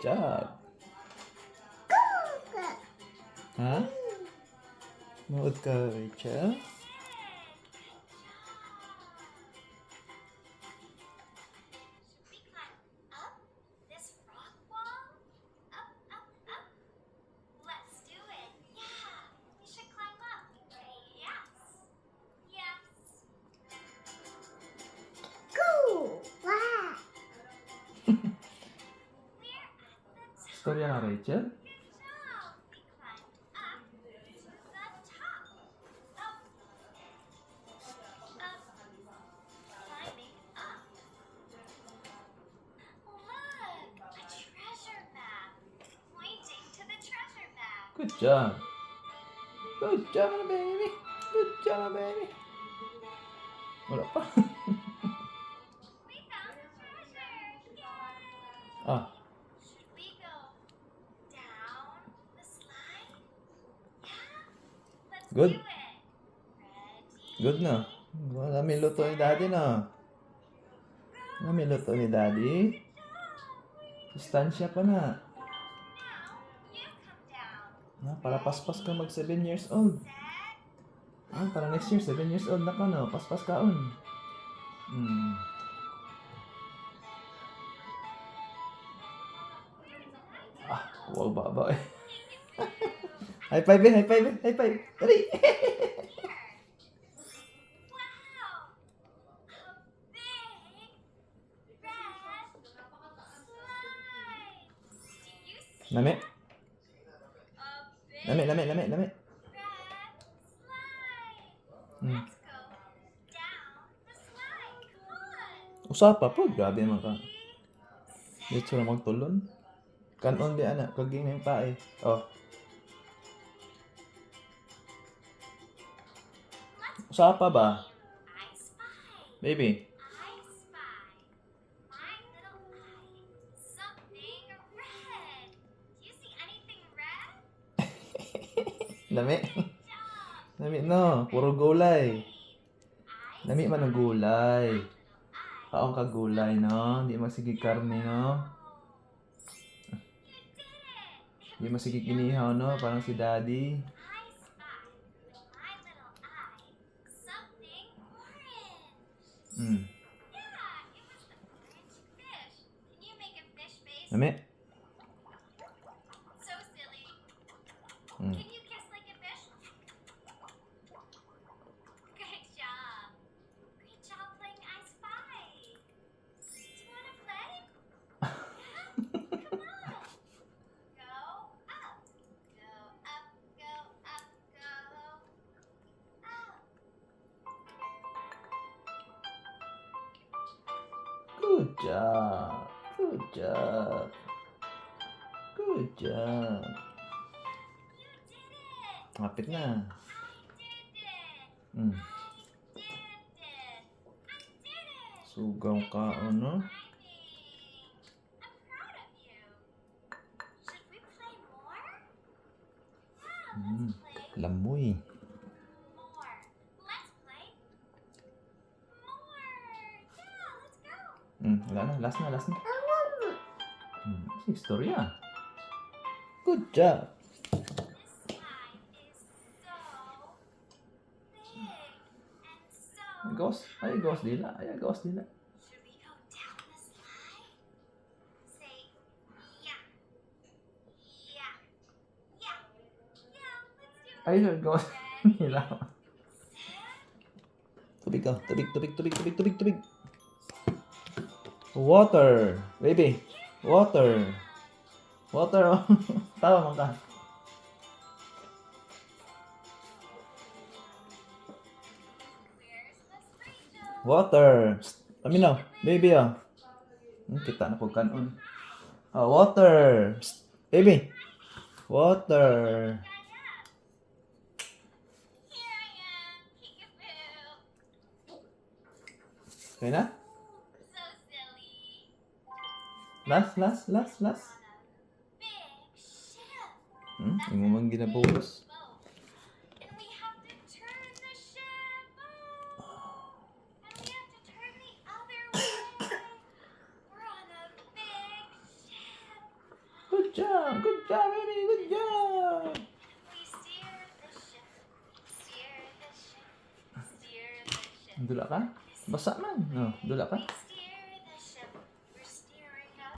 job. Ha? Manood ka, Rachel? Storya nga, Rachel? Good job. Good job, my baby. Good job, my baby. Wala pa. Ah, good. Good na. Namin luto ni Daddy na. Namin luto ni Daddy. Sustansya pa na. Para paspas ka mag 7 years old. Para next year 7 years old na ka no. Paspas kaon. Wow baba eh. High five eh, high five eh, high five. Dali. Lami. Lami. Usapa po, grabe naman ka. Dito na magtulon. Kanon di anak, kaging na yung pae. Oh. Usapa ba? Baby. Lami. Lami no, puro gulay. Lami man ang gulay. Kaong ka gulay no, di masigi karne no. Di masigi kinihaw no, parang si Daddy. Lami. Good job. Good job. Good job. Kapit na. Sugaw ka, ano? Lamoy. Wala na. Last na. Istorya. Good job. Ghost. Ay, ghost dila. Ay, ghost nila. Tubig. Water. Baby. Water. Tawa man ka. Water. Aminaw. Baby kita na po kanon. Water. Baby. Water. Okay na? Last. Yung mga ginabuhos. Good job! Good job, baby! Good job! Dula ka? Basa man. No, dula ka?